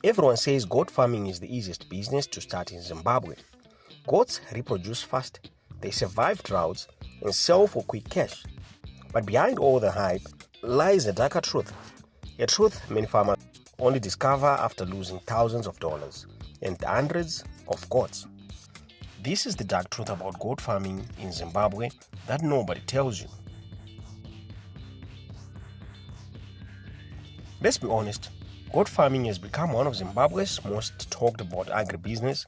Everyone says goat farming is the easiest business to start in Zimbabwe. Goats reproduce fast, they survive droughts, and sell for quick cash. But behind all the hype lies a darker truth. A truth many farmers only discover after losing thousands of dollars and hundreds of goats. This is the dark truth about goat farming in Zimbabwe that nobody tells you. Let's be honest, goat farming has become one of Zimbabwe's most talked about agribusiness.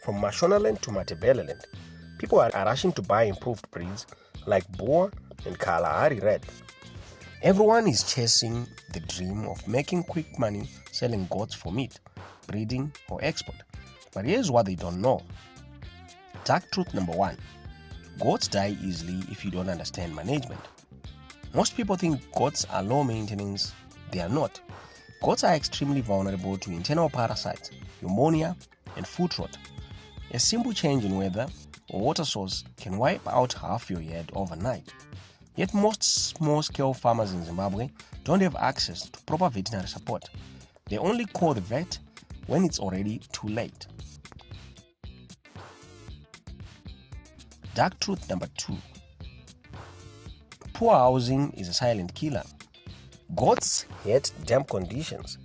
From Mashonaland to Matabeleland, people are rushing to buy improved breeds like Boer and Kalahari Red. Everyone is chasing the dream of making quick money selling goats for meat, breeding, or export. But here's what they don't know. Dark truth number 1. Goats die easily if you don't understand management. Most people think goats are low maintenance. They are not. Goats are extremely vulnerable to internal parasites, pneumonia, and foot rot. A simple change in weather or water source can wipe out half your herd overnight. Yet most small-scale farmers in Zimbabwe don't have access to proper veterinary support. They only call the vet when it's already too late. Dark truth number 2. Poor housing is a silent killer. Goats hate damp conditions,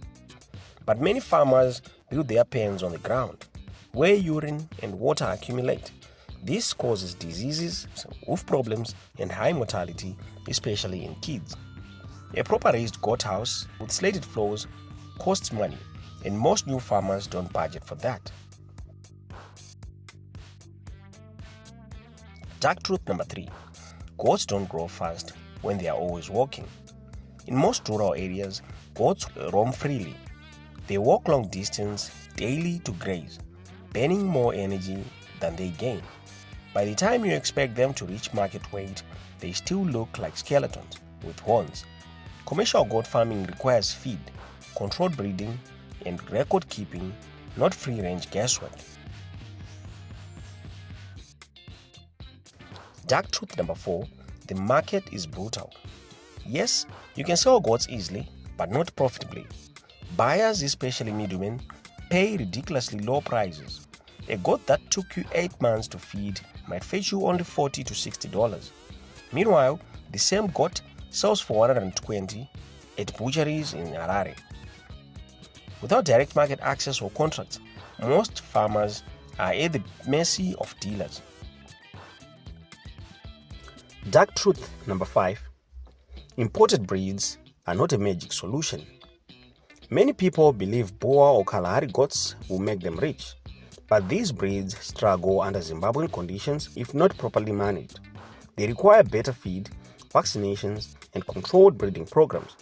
but many farmers build their pens on the ground, where urine and water accumulate. This causes diseases, hoof problems, and high mortality, especially in kids. A proper raised goat house with slated floors costs money, and most new farmers don't budget for that. Dark truth number 3. Goats don't grow fast when they are always walking. In most rural areas, goats roam freely. They walk long distance daily to graze, burning more energy than they gain. By the time you expect them to reach market weight, they still look like skeletons with horns. Commercial goat farming requires feed, controlled breeding, and record keeping, not free-range guesswork. Dark truth number 4. The market is brutal. Yes, you can sell goats easily, but not profitably. Buyers, especially middlemen, pay ridiculously low prices. A goat that took you 8 months to feed might fetch you only $40 to $60. Meanwhile, the same goat sells for $120 at butcheries in Harare. Without direct market access or contracts, most farmers are at the mercy of dealers. Dark truth number 5. Imported breeds are not a magic solution. Many people believe Boer or Kalahari goats will make them rich, but these breeds struggle under Zimbabwean conditions if not properly managed. They require better feed, vaccinations, and controlled breeding programs.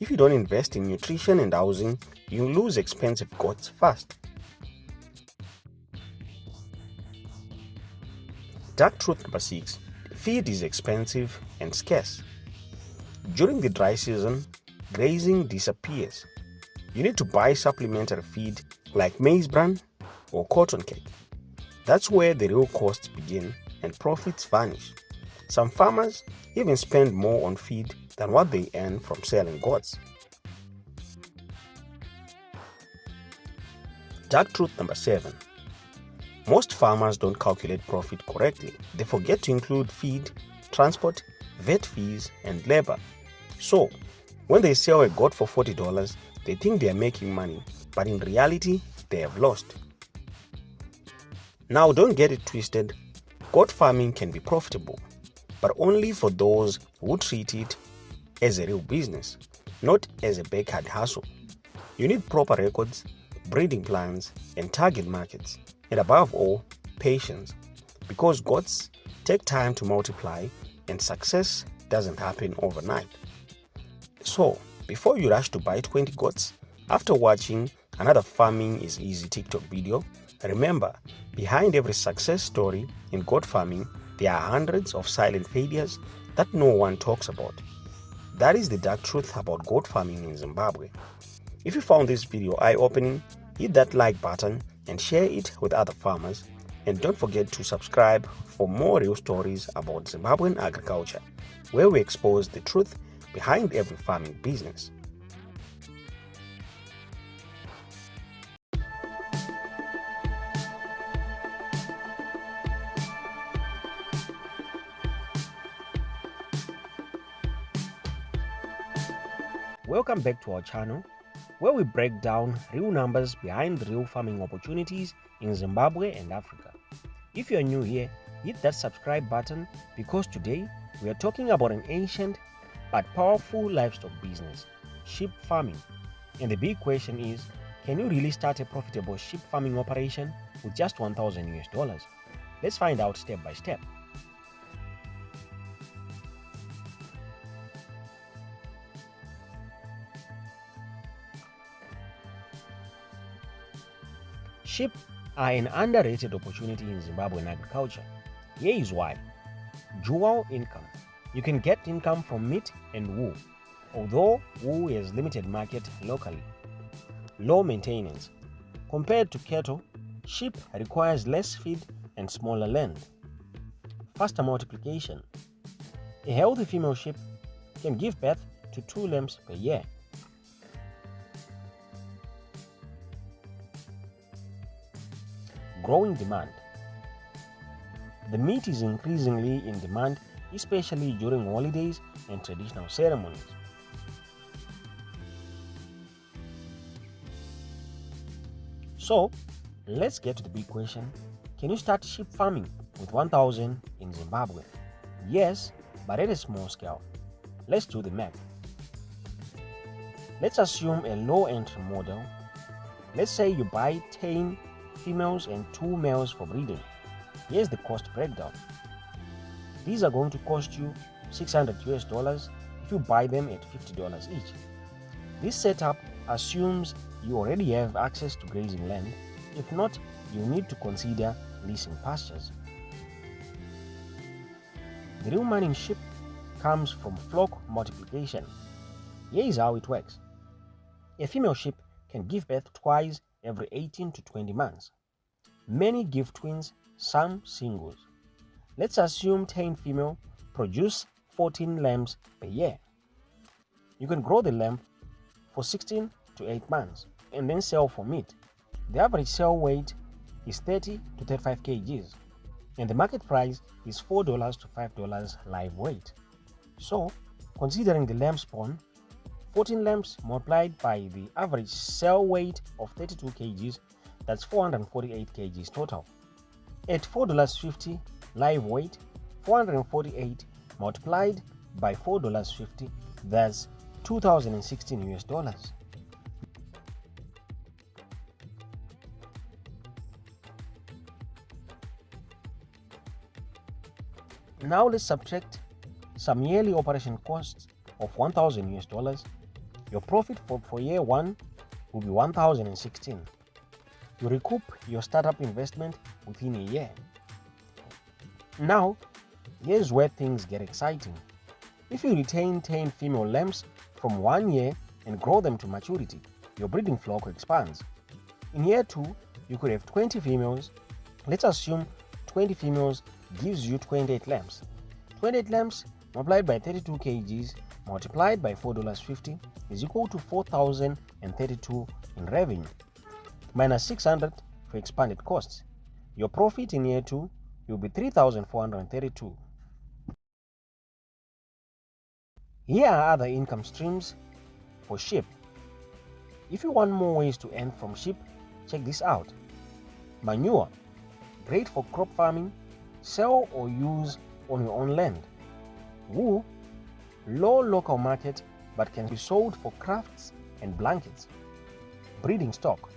If you don't invest in nutrition and housing, you lose expensive goats fast. Dark truth number 6. Feed is expensive and scarce. During the dry season, grazing disappears. You need to buy supplementary feed like maize bran or cotton cake. That's where the real costs begin and profits vanish. Some farmers even spend more on feed than what they earn from selling goats. Dark truth number 7. Most farmers don't calculate profit correctly. They forget to include feed, transport, vet fees, and labor. So, when they sell a goat for $40, they think they are making money, but in reality, they have lost. Now, don't get it twisted. Goat farming can be profitable, but only for those who treat it as a real business, not as a backyard hustle. You need proper records, breeding plans, and target markets. And above all, patience, because goats take time to multiply and success doesn't happen overnight. So, before you rush to buy 20 goats, after watching another Farming is Easy TikTok video, remember, behind every success story in goat farming, there are hundreds of silent failures that no one talks about. That is the dark truth about goat farming in Zimbabwe. If you found this video eye-opening, hit that like button and share it with other farmers. And don't forget to subscribe for more real stories about Zimbabwean agriculture, where we expose the truth behind every farming business. Welcome back to our channel, where we break down real numbers behind real farming opportunities in Zimbabwe and Africa. If you are new here, hit that subscribe button because today we are talking about an ancient but powerful livestock business, sheep farming. And the big question is, can you really start a profitable sheep farming operation with just $1,000? Let's find out step by step. Sheep are an underrated opportunity in Zimbabwean agriculture. Here is why. Dual income. You can get income from meat and wool, although wool has limited market locally. Low maintenance. Compared to cattle, sheep requires less feed and smaller land. Faster multiplication. A healthy female sheep can give birth to 2 lambs per year. Growing demand. The meat is increasingly in demand, especially during holidays and traditional ceremonies. So, let's get to the big question. Can you start sheep farming with 1,000 in Zimbabwe? Yes, but at a small scale. Let's do the math. Let's assume a low entry model. Let's say you buy 10 females and 2 males for breeding. Here's the cost breakdown. These are going to cost you $600 if you buy them at $50 each. This setup assumes you already have access to grazing land. If not, you need to consider leasing pastures. The real money in sheep comes from flock multiplication. Here is how it works. A female sheep can give birth twice every 18 to 20 months. Many give twins, some singles. Let's assume 10 female produce 14 lambs per year. You can grow the lamb for 16 to 8 months and then sell for meat. The average sale weight is 30 to 35 kgs and the market price is $4 to $5 live weight. So, considering the lamb spawn, 14 lambs multiplied by the average sale weight of 32 kgs, that's 448 kgs total. At $4.50 live weight, 448 multiplied by $4.50, that's $2,016. Now let's subtract some yearly operation costs of $1,000. Your profit for year 1 will be $1,016. You recoup your startup investment within a year. Now, here's where things get exciting. If you retain 10 female lambs from 1 year and grow them to maturity, your breeding flock expands. In year 2, you could have 20 females. Let's assume 20 females gives you 28 lambs. 28 lambs multiplied by 32 kgs multiplied by $4.50 is equal to $4,032 in revenue, minus $600 for expanded costs. Your profit in year 2 will be $3,432. Here are other income streams for sheep. If you want more ways to earn from sheep, check this out. Manure, great for crop farming, sell or use on your own land. Wool, low local market but can be sold for crafts and blankets. Breeding stock,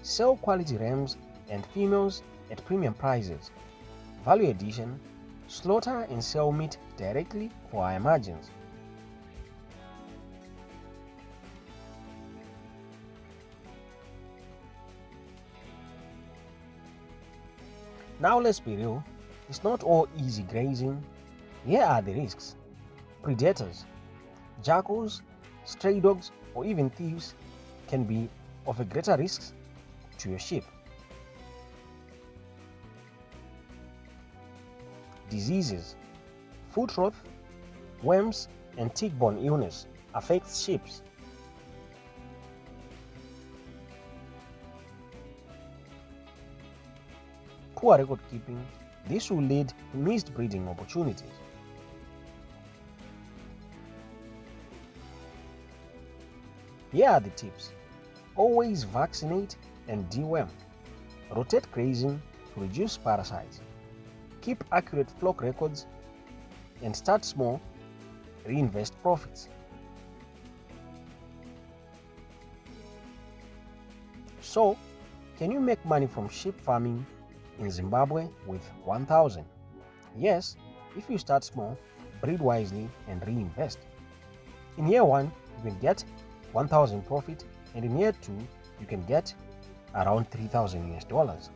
sell quality rams and females at premium prices. Value addition, slaughter and sell meat directly for higher margins. Now let's be real, it's not all easy grazing. Here are the risks. Predators, jackals, stray dogs, or even thieves can be of a greater risk to your sheep. Diseases, foot rot, worms, and tick-borne illness affect sheep. Poor record keeping, this will lead to missed breeding opportunities. Here are the tips. Always vaccinate and deworm. Rotate grazing to reduce parasites. Keep accurate flock records and start small, reinvest profits. So, can you make money from sheep farming in Zimbabwe with 1,000? Yes, if you start small, breed wisely and reinvest. In year 1, you can get 1,000 profit, and in year 2, you can get around 3,000 US dollars.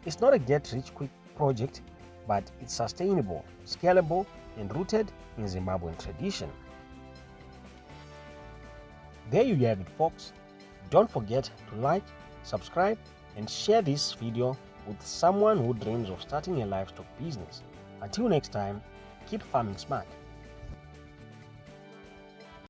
It's not a get-rich-quick project, but it's sustainable, scalable, and rooted in Zimbabwean tradition. There you have it, folks. Don't forget to like, subscribe, and share this video with someone who dreams of starting a livestock business. Until next time, keep farming smart.